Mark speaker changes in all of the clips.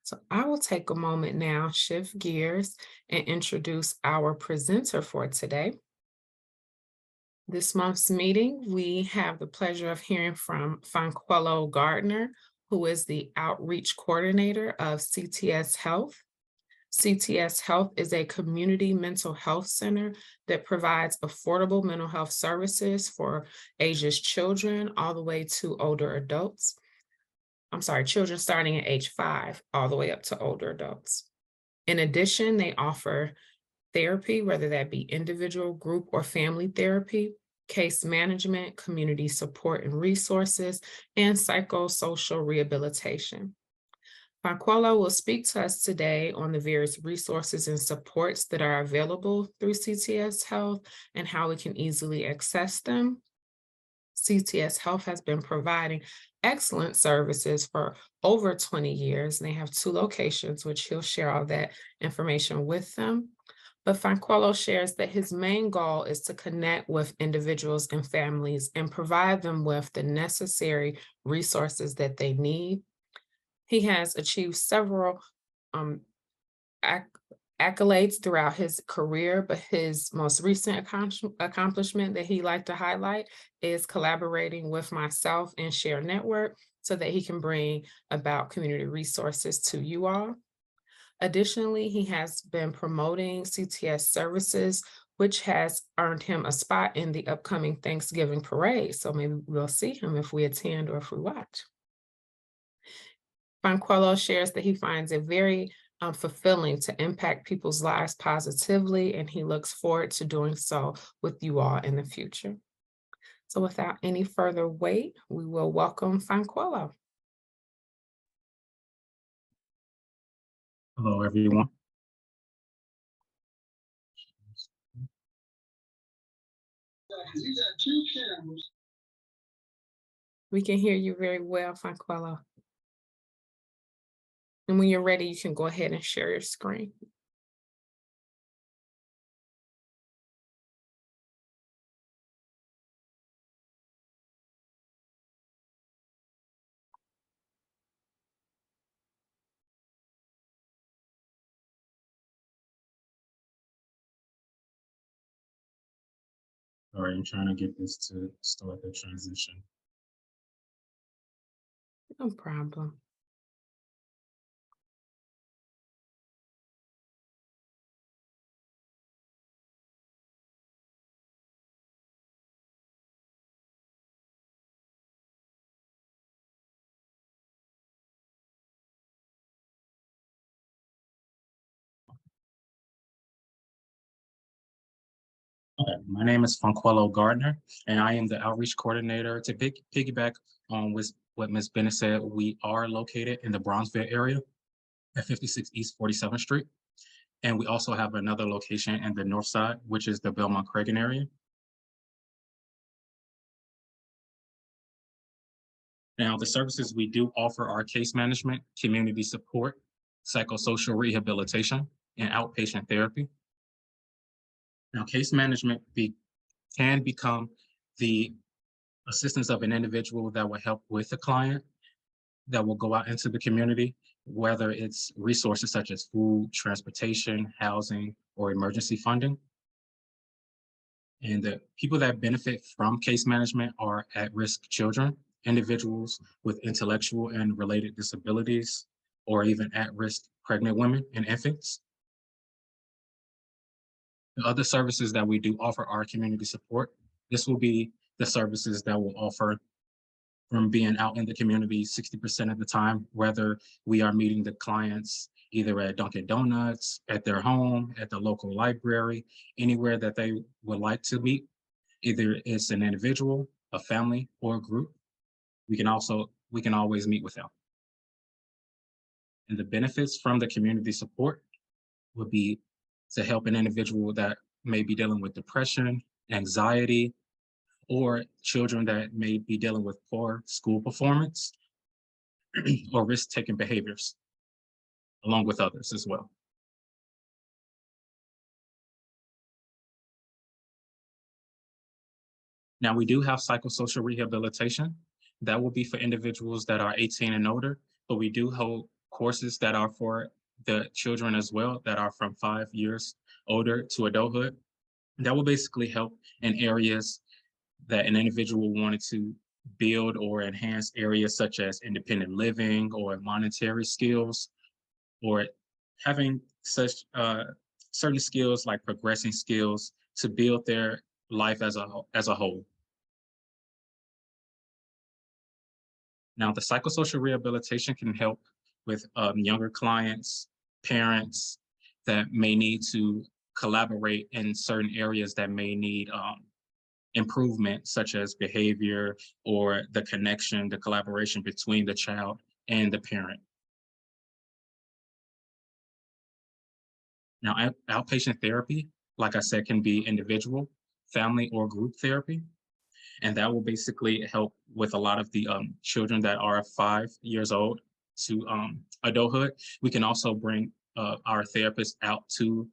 Speaker 1: So I will take a moment now, shift gears, and introduce our presenter for today. This month's meeting, we have the pleasure of hearing from Fonquello Gardner, who is the Outreach Coordinator of CTS Health. CTS Health is a community mental health center that provides affordable mental health services for ages children all the way to older adults. I'm sorry, children starting at age 5 all the way up to older adults. In addition, they offer therapy, whether that be individual, group, or family therapy, case management, community support and resources, and psychosocial rehabilitation. Marquello will speak to us today on the various resources and supports that are available through CTS Health and how we can easily access them. CTS Health has been providing excellent services for over 20 years, and they have 2 locations, which he'll share all that information with them. But Fanquello shares that his main goal is to connect with individuals and families and provide them with the necessary resources that they need. He has achieved several um, acc- accolades throughout his career, but his most recent accomplishment that he liked to highlight is collaborating with myself and Share Network so that he can bring about community resources to you all. Additionally, he has been promoting CTS services, which has earned him a spot in the upcoming Thanksgiving parade. So maybe we'll see him if we attend or if we watch. Fonquello shares that he finds it very fulfilling to impact people's lives positively, and he looks forward to doing so with you all in the future. So without any further wait, we will welcome Fonquello.
Speaker 2: Hello, everyone.
Speaker 1: We can hear you very well, Fonquello. And when you're ready, you can go ahead and share your screen.
Speaker 2: All right, I'm trying to get this to start the transition.
Speaker 1: No problem.
Speaker 2: Okay, my name is Fonquello Gardner, and I am the outreach coordinator. To piggyback on with what Ms. Bennett said, we are located in the Bronzeville area at 56 East 47th Street. And we also have another location in the north side, which is the Belmont Cragen area. Now, the services we do offer are case management, community support, psychosocial rehabilitation, and outpatient therapy. Now, case management can become the assistance of an individual that will help with the client, that will go out into the community, whether it's resources such as food, transportation, housing, or emergency funding. And the people that benefit from case management are at-risk children, individuals with intellectual and related disabilities, or even at-risk pregnant women and infants. The other services that we do offer are community support. This will be the services that will offer from being out in the community 60% of the time, whether we are meeting the clients either at Dunkin' Donuts, at their home, at the local library, anywhere that they would like to meet. Either it's an individual, a family, or a group. We can always meet with them. And the benefits from the community support would be to help an individual that may be dealing with depression, anxiety, or children that may be dealing with poor school performance or risk-taking behaviors, along with others as well. Now, we do have psychosocial rehabilitation. That will be for individuals that are 18 and older, but we do hold courses that are for the children as well that are from 5 years older to adulthood. That will basically help in areas that an individual wanted to build or enhance areas such as independent living or monetary skills or having such certain skills like progressing skills to build their life as a whole. Now, the psychosocial rehabilitation can help with younger clients, parents that may need to collaborate in certain areas that may need improvement, such as behavior or the connection, the collaboration between the child and the parent. Now, outpatient therapy, like I said, can be individual, family, or group therapy. And that will basically help with a lot of the children that are 5 years old to adulthood. We can also bring our therapists out to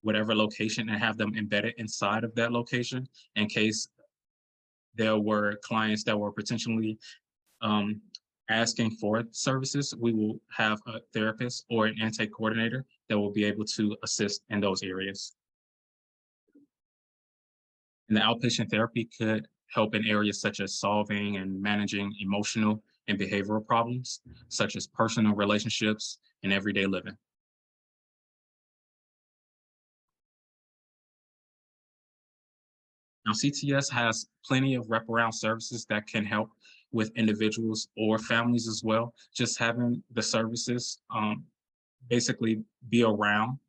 Speaker 2: whatever location and have them embedded inside of that location in case there were clients that were potentially um, asking for services. We will have a therapist or an intake coordinator that will be able to assist in those areas. And the outpatient therapy could help in areas such as solving and managing emotional and behavioral problems, such as personal relationships and everyday living. Now, CTS has plenty of wraparound services that can help with individuals or families as well. Just having the services basically be around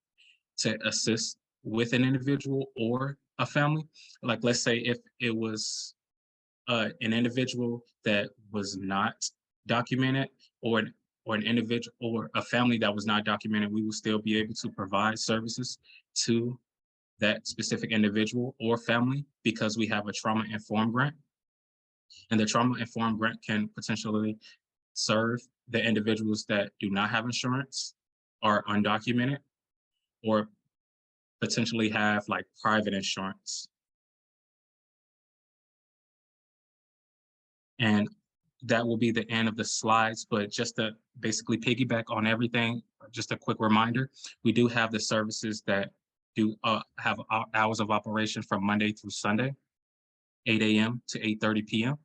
Speaker 2: to assist with an individual or a family. Like, let's say if it was an individual that was not documented or an individual or a family that was not documented, we will still be able to provide services to that specific individual or family because we have a trauma informed grant. And the trauma informed grant can potentially serve the individuals that do not have insurance, are undocumented, or potentially have like private insurance. And that will be the end of the slides, but just to basically piggyback on everything, just a quick reminder, we do have the services that do have hours of operation from Monday through Sunday, 8 a.m. to 8:30 p.m.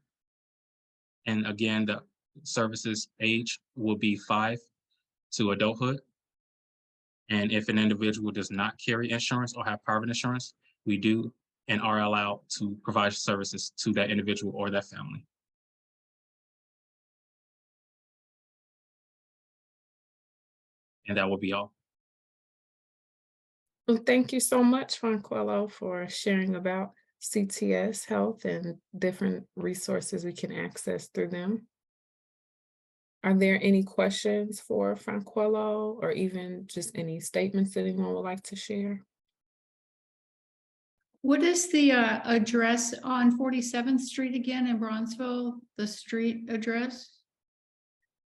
Speaker 2: And again, the services age will be 5 to adulthood. And if an individual does not carry insurance or have private insurance, we do and are allowed to provide services to that individual or that family. And that will be all.
Speaker 1: Well, thank you so much, Fonquello, for sharing about CTS Health and different resources we can access through them. Are there any questions for Fonquello or even just any statements that anyone would like to share?
Speaker 3: What is the address on 47th Street again in Bronzeville, the street address?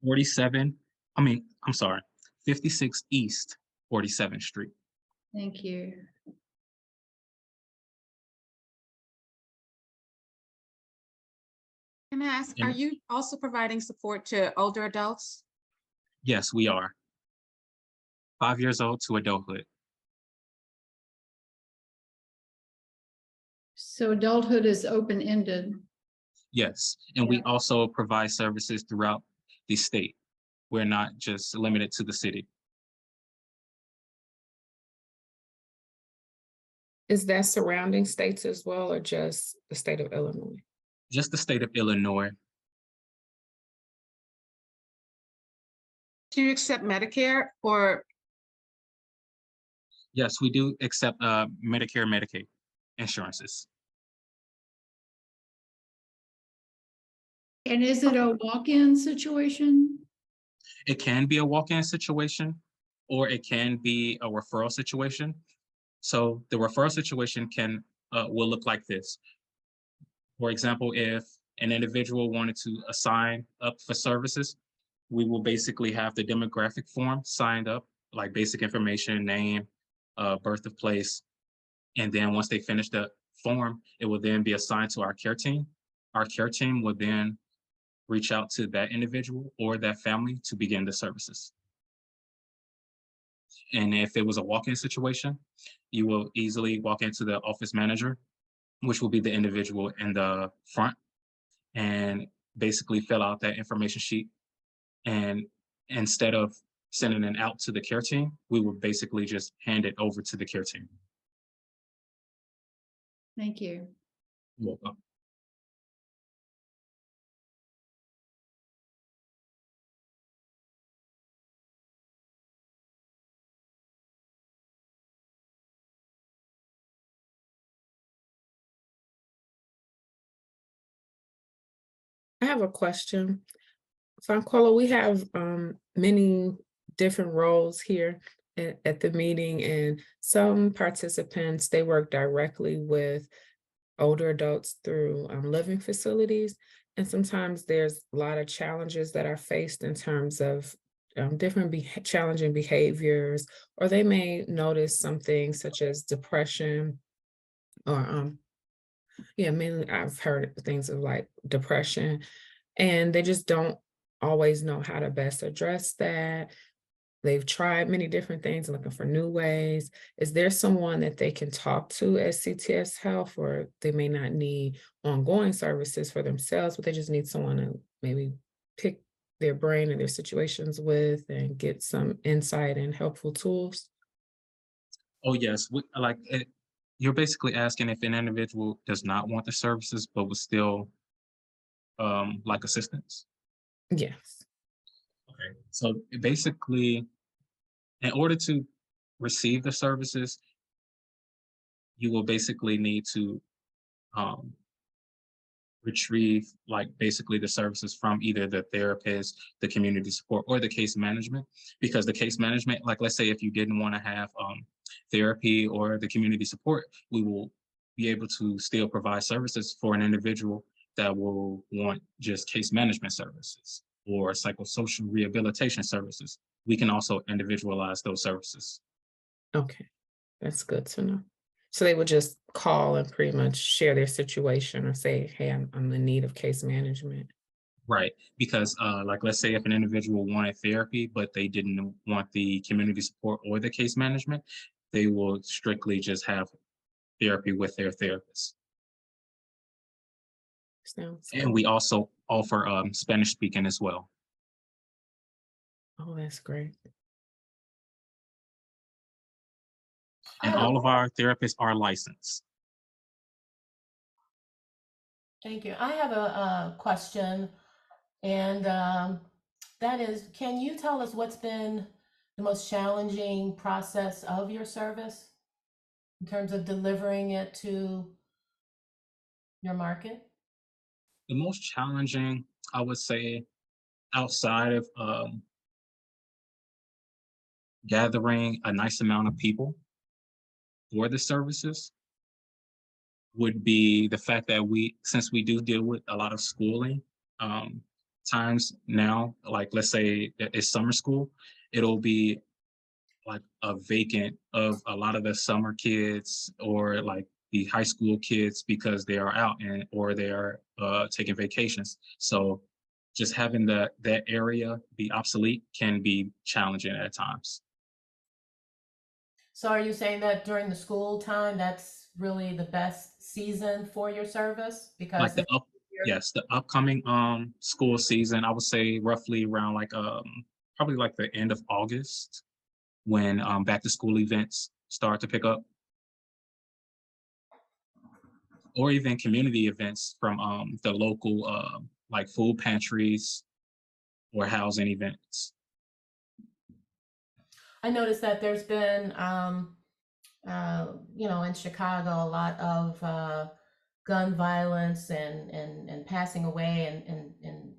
Speaker 2: 47, I'm sorry, 56 East 47th Street.
Speaker 3: Thank you.
Speaker 4: Can I ask,
Speaker 2: And
Speaker 4: are you also providing support to older adults?
Speaker 2: yes, we are 5 years old to adulthood.
Speaker 3: So adulthood is open-ended.
Speaker 2: Yes, and we
Speaker 3: Yeah.
Speaker 2: also provide services throughout the state. We're not just limited to the city.
Speaker 1: Is that surrounding states as well, or just the state of Illinois?
Speaker 2: Just the state of Illinois.
Speaker 4: Do you accept Medicare or
Speaker 2: Yes, we do accept Medicare, Medicaid insurances.
Speaker 3: And is it a walk-in situation?
Speaker 2: It can be a walk-in situation, or it can be a referral situation. So the referral situation will look like this. For example, if an individual wanted to assign up for services, we will basically have the demographic form signed up, like basic information, name, birth of place. And then once they finish the form, it will then be assigned to our care team. Our care team will then reach out to that individual or that family to begin the services. And if it was a walk-in situation, you will easily walk into the office manager, which will be the individual in the front, and basically fill out that information sheet. And instead of sending it out to the care team, we would basically just hand it over to the care team.
Speaker 3: Thank you.
Speaker 2: You're welcome.
Speaker 1: I have a question. Fancola, we have many different roles here at the meeting, and some participants, they work directly with older adults through living facilities. And sometimes there's a lot of challenges that are faced in terms of different challenging behaviors, or they may notice something such as depression or yeah, mainly I've heard things of like depression, and they just don't always know how to best address that. They've tried many different things, looking for new ways. Is there someone that they can talk to at CTS Health, or they may not need ongoing services for themselves, but they just need someone to maybe pick their brain and their situations with and get some insight and helpful tools?
Speaker 2: Oh, yes. You're basically asking if an individual does not want the services, but would still like assistance.
Speaker 1: Yes.
Speaker 2: Okay. So basically, in order to receive the services, you will basically need to um, retrieve like basically the services from either the therapist, the community support, or the case management. Because the case management, like let's say if you didn't want to have therapy or the community support, we will be able to still provide services for an individual that will want just case management services or psychosocial rehabilitation services. We can also individualize those services.
Speaker 1: Okay, that's good to know. So they would just call and pretty much share their situation or say, hey, I'm in need of case management.
Speaker 2: Right. Because like let's say if an individual wanted therapy, but they didn't want the community support or the case management, they will strictly just have therapy with their therapist.
Speaker 1: Sounds
Speaker 2: And
Speaker 1: good.
Speaker 2: we also offer Spanish speaking as well.
Speaker 1: Oh, that's great.
Speaker 5: I
Speaker 2: And
Speaker 5: have a
Speaker 2: all of our therapists are licensed.
Speaker 5: Thank you. I have a question, and that is, can you tell us what's been the most challenging process of your service in terms of delivering it to your market?
Speaker 2: The most challenging, I would say, outside of gathering a nice amount of people for the services, would be the fact that since we do deal with a lot of schooling, um, times now, like let's say that it's summer school, it'll be like a vacant of a lot of the summer kids or like the high school kids because they are out and or they are taking vacations. So just having that area be obsolete can be challenging at times.
Speaker 5: So are you saying that during the school time, that's really the best season for your service? Because
Speaker 2: Like yes, the upcoming school season, I would say roughly around like probably like the end of August when back to school events start to pick up, or even community events from the local like food pantries or housing events.
Speaker 5: I noticed that there's been, in Chicago, a lot of gun violence and passing away and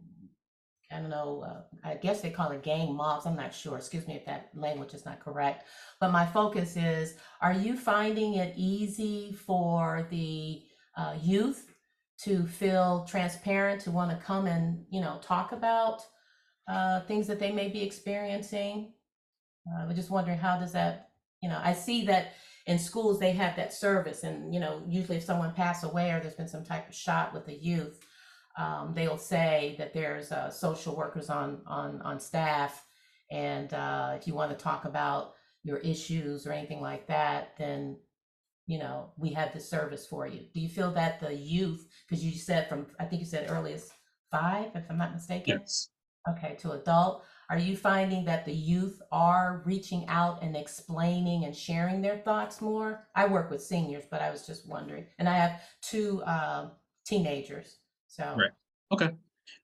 Speaker 5: I don't know, I guess they call it gang mobs. I'm not sure. Excuse me if that language is not correct. But my focus is, are you finding it easy for the youth to feel transparent, to want to come and, talk about things that they may be experiencing? I was just wondering, how does that, I see that in schools they have that service, and usually if someone passed away or there's been some type of shot with the youth, they'll say that there's social workers on staff, and if you want to talk about your issues or anything like that, then, you know, we have the service for you. Do you feel that the youth, because you said from, I think you said earliest 5, if I'm not mistaken,
Speaker 2: Yes.
Speaker 5: okay, to adult, are you finding that the youth are reaching out and explaining and sharing their thoughts more? I work with seniors, but I was just wondering, and I have 2 teenagers, so.
Speaker 2: Right. Okay.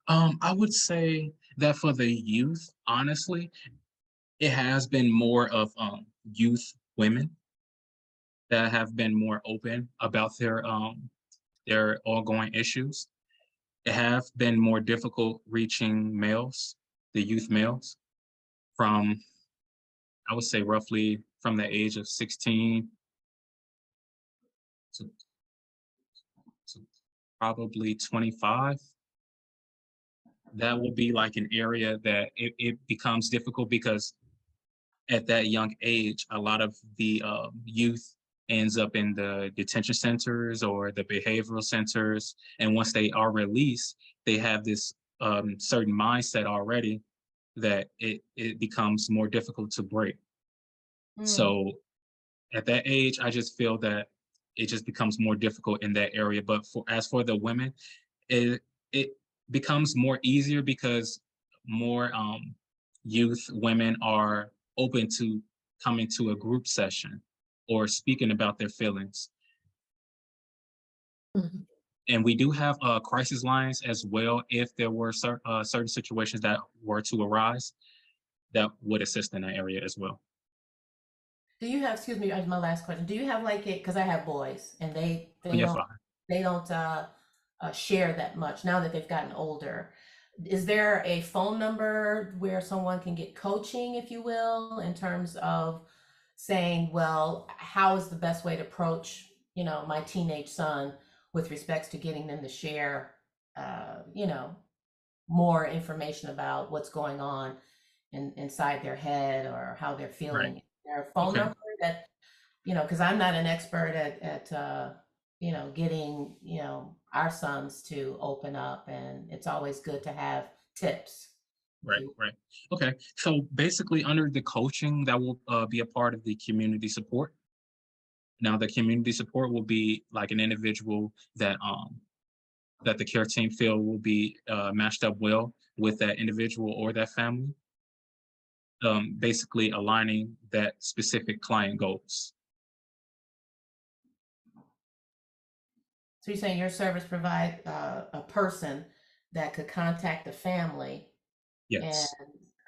Speaker 2: I would say that for the youth, honestly, it has been more of youth women that have been more open about their ongoing issues. It have been more difficult reaching males, the youth males, from I would say roughly from the age of 16 to, to probably 25. That would be like an area that it becomes difficult because at that young age, a lot of the youth ends up in the detention centers or the behavioral centers. And once they are released, they have this certain mindset already that it becomes more difficult to break.
Speaker 5: Mm.
Speaker 2: So at that age, I just feel that it just becomes more difficult in that area. But for as for the women, it becomes more easier because more youth women are open to coming to a group session or speaking about their feelings.
Speaker 1: Mhm.
Speaker 2: And we do have crisis lines as well if there were certain situations that were to arise that would assist in that area as well.
Speaker 5: Do you have, excuse me, my last question. Do you have like it, because I have boys and
Speaker 2: Oh, yeah, fine.
Speaker 5: they don't share that much now that they've gotten older. Is there a phone number where someone can get coaching, if you will, in terms of saying, well, how is the best way to approach, you know, my teenage son with respects to getting them to share, you know, more information about what's going on inside their head or how they're
Speaker 2: Right.
Speaker 5: feeling? Is there a phone
Speaker 2: Okay.
Speaker 5: number that, you know, because I'm not an expert at you know, getting, you know, our sons to open up, and it's always good to have tips. If
Speaker 2: Right,
Speaker 5: you,
Speaker 2: right. Okay. So basically, under the coaching, that will be a part of the community support. Now, the community support will be like an individual that the care team feel will be matched up well with that individual or that family. Basically, aligning that specific client goals.
Speaker 5: so you're saying your service provide a person that could contact the family and,
Speaker 2: Yes,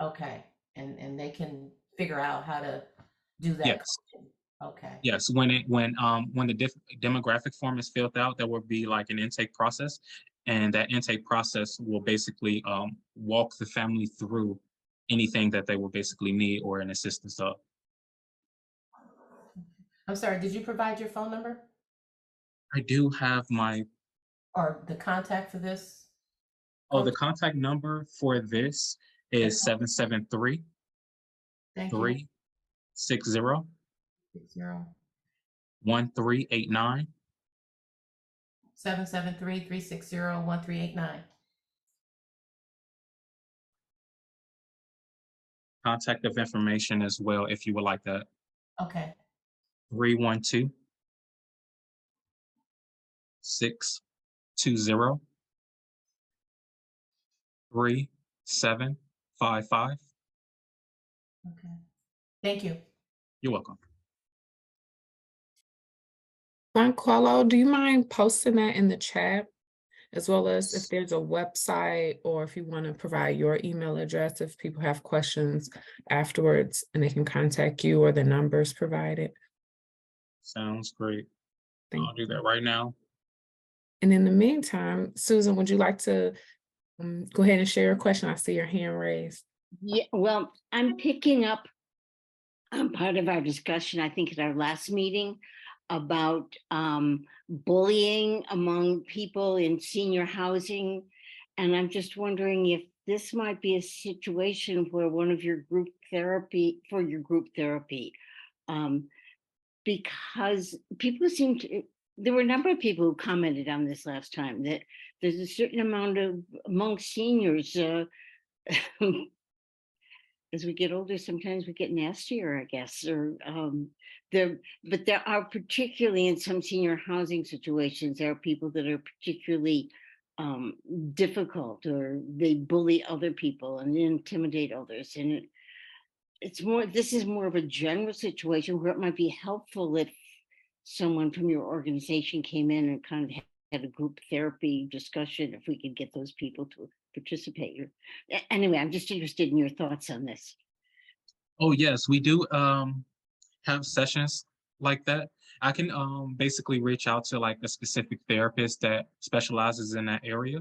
Speaker 5: okay, and they can figure out how to do that
Speaker 2: yes,
Speaker 5: coaching. Okay.
Speaker 2: yes. When the demographic form is filled out, there will be like an intake process, and that intake process will basically walk the family through anything that they will basically need or an assistance of.
Speaker 5: I'm sorry, did you provide your phone number
Speaker 2: I do have my
Speaker 5: or the contact for this
Speaker 2: the
Speaker 5: coach?
Speaker 2: contact number for this
Speaker 5: The
Speaker 2: is
Speaker 5: coach?
Speaker 2: 773
Speaker 5: Thank you.
Speaker 2: 360
Speaker 5: 0
Speaker 2: 1389.
Speaker 5: 773-360-1389.
Speaker 2: Contact of information as well if you would like that.
Speaker 5: Okay.
Speaker 2: 312 620 3755.
Speaker 5: Okay. Thank you.
Speaker 2: You're welcome.
Speaker 1: Qualo, do you mind posting that in the chat? As well as if there's a website or if you want to provide your email address, if people have questions afterwards and they can contact you or the numbers provided.
Speaker 2: Sounds great.
Speaker 1: Thank
Speaker 2: I'll do
Speaker 1: you.
Speaker 2: that right now.
Speaker 1: And in the meantime, Susan, would you like to go ahead and share your question? I see your hand raised.
Speaker 6: Yeah, well, I'm picking up on part of our discussion, I think at our last meeting, about bullying among people in senior housing. And I'm just wondering if this might be a situation where one of your group therapy, because people seem to, there were a number of people who commented on this last time, that there's a certain amount of, among seniors, as we get older, sometimes we get nastier, I guess, or but there are, particularly in some senior housing situations, there are people that are particularly um, difficult, or they bully other people and intimidate others. And this is more of a general situation where it might be helpful if someone from your organization came in and kind of had a group therapy discussion, if we could get those people to participate. Anyway, I'm just interested in your thoughts on this.
Speaker 2: Oh, yes, we do have sessions like that. I can basically reach out to like a specific therapist that specializes in that area.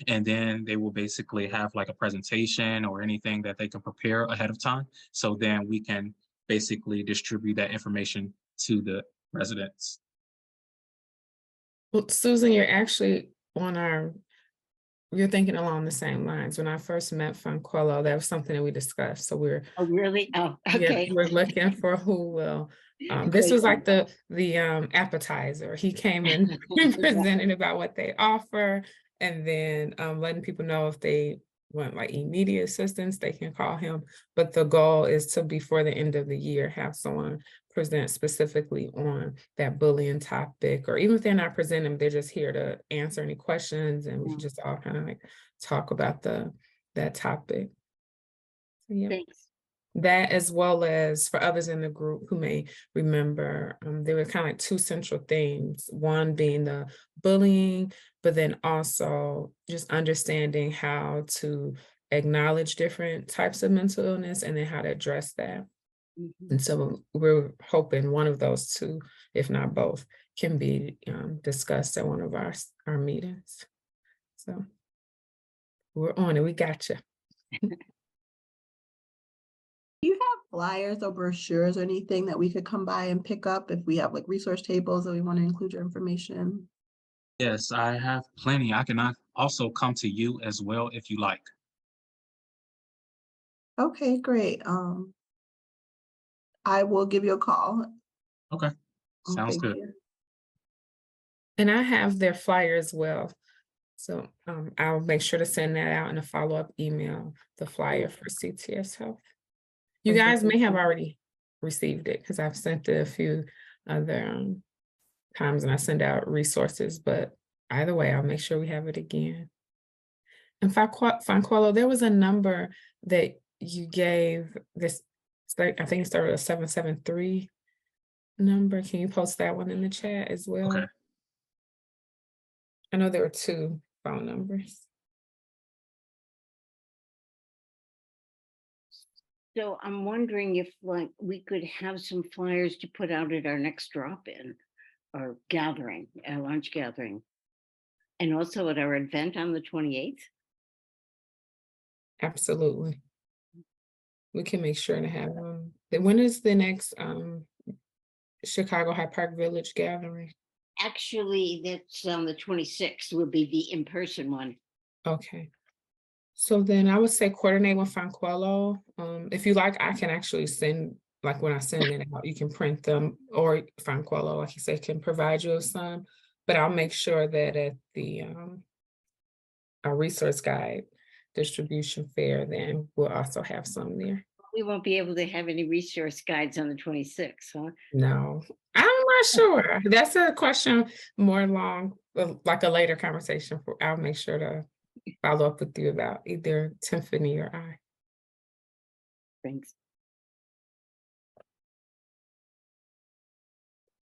Speaker 2: And then they will basically have like a presentation or anything that they can prepare ahead of time. So then we can basically distribute that information to the residents.
Speaker 1: Well, Susan, you're actually on you're thinking along the same lines. When I first met Fanquello, that was something that we discussed. So
Speaker 6: Oh, really? Oh,
Speaker 1: yeah,
Speaker 6: okay.
Speaker 1: we're looking for who will. This
Speaker 6: Great.
Speaker 1: was like the appetizer. He came in and presented about what they offer, and then letting people know if they want like immediate assistance, they can call him. But the goal is to, before the end of the year, have someone present specifically on that bullying topic, or even if they're not presenting, they're just here to answer any questions, and we can just all kind of like talk about that topic. So, yeah.
Speaker 6: Thanks.
Speaker 1: That, as well as for others in the group who may remember, there were kind of like two central themes, one being the bullying, but then also just understanding how to acknowledge different types of mental illness and then how to address that.
Speaker 6: Mhm.
Speaker 1: And so we're hoping one of those two, if not both, can be discussed at one of our meetings. So we're on it. We got you.
Speaker 7: Do you have flyers or brochures or anything that we could come by and pick up if we have like resource tables that we want to include your information?
Speaker 2: Yes, I have plenty. I can also come to you as well if you like.
Speaker 7: Okay, great. I will give you a call.
Speaker 2: Okay,
Speaker 7: Oh,
Speaker 2: sounds
Speaker 7: thank
Speaker 2: good.
Speaker 7: you.
Speaker 1: And I have their flyer as well. So I'll make sure to send that out in a follow-up email, the flyer for CTS Health. You
Speaker 7: Perfect,
Speaker 1: guys may
Speaker 7: thank
Speaker 1: have
Speaker 7: you.
Speaker 1: already received it because I've sent it a few other times, and I send out resources, but either way, I'll make sure we have it again. And Fanquello, there was a number that you gave this, I think it started with a 773 number. Can you post that one in the chat as well?
Speaker 2: Okay.
Speaker 1: I know there were two phone numbers.
Speaker 6: So I'm wondering if like we could have some flyers to put out at our next drop-in or gathering, our lunch gathering. And also at our event on the 28th.
Speaker 1: Absolutely. We can make sure to have when is the next Chicago High Park Village gathering?
Speaker 6: Actually, that's on the 26th will be the in-person one.
Speaker 1: Okay. So then I would say coordinate with Fanquello. If you like, I can actually send, like when I send it out, you can print them, or Fanquello, like you said, can provide you with some, but I'll make sure that at the our resource guide distribution fair, then we'll also have some there.
Speaker 6: We won't be able to have any resource guides on the 26th, huh?
Speaker 1: No, I'm not sure. That's a question more long, like a later conversation. I'll make sure to follow up with you about either Tiffany or I.
Speaker 6: Thanks.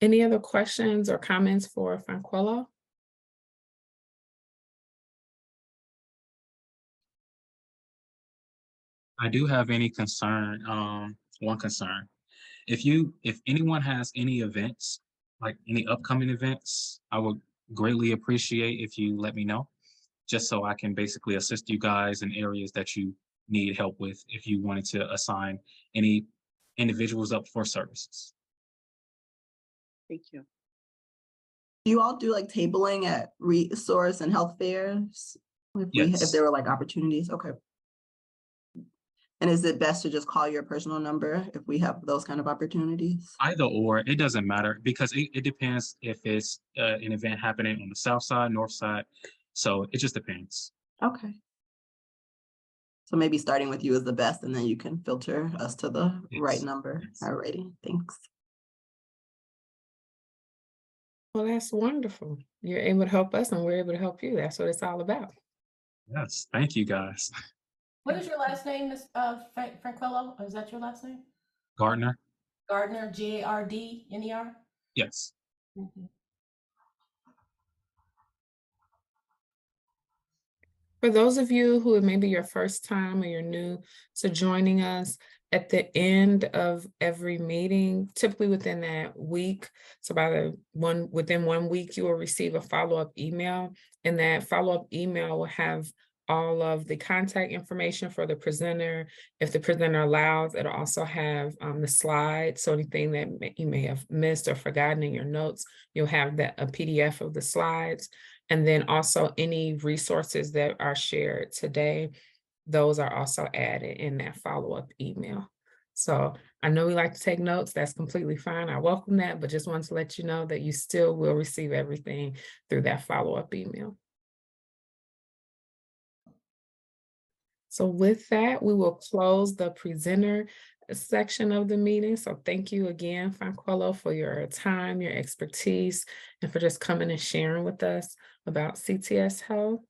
Speaker 1: Any other questions or comments for Fanquello?
Speaker 2: I do have one concern. If anyone has any events, like any upcoming events, I would greatly appreciate if you let me know, just so I can basically assist you guys in areas that you need help with if you wanted to assign any individuals up for services.
Speaker 6: Thank you.
Speaker 7: Do you all do like tabling at resource and health fairs? If
Speaker 2: Yes.
Speaker 7: there were like opportunities, okay. And is it best to just call your personal number if we have those kind of opportunities?
Speaker 2: Either or, it doesn't matter because it depends if it's an event happening on the south side, north side. So it just depends.
Speaker 7: Okay. So maybe starting with you is the best, and then you can filter us to the right
Speaker 2: Yes.
Speaker 7: number.
Speaker 2: Yes.
Speaker 7: Alrighty, thanks.
Speaker 1: Well, that's wonderful. You're able to help us and we're able to help you. That's what it's all about.
Speaker 2: Yes, thank you guys.
Speaker 5: What is your last name, Miss Franquello? Is that your last name?
Speaker 2: Gardner?
Speaker 5: Gardner, Gardner?
Speaker 2: Yes.
Speaker 5: Mhm.
Speaker 1: For those of you who it may be your first time or you're new to joining us, at the end of every meeting, typically within that week, so within 1 week, you will receive a follow-up email, and that follow-up email will have all of the contact information for the presenter. If the presenter allows, it'll also have the slides, so anything that you may have missed or forgotten in your notes, you'll have a PDF of the slides. And then also any resources that are shared today, those are also added in that follow-up email. So I know we like to take notes. That's completely fine. I welcome that, but just wanted to let you know that you still will receive everything through that follow-up email. So with that, we will close the presenter section of the meeting. So thank you again, Franquello, for your time, your expertise, and for just coming and sharing with us about CTS Health.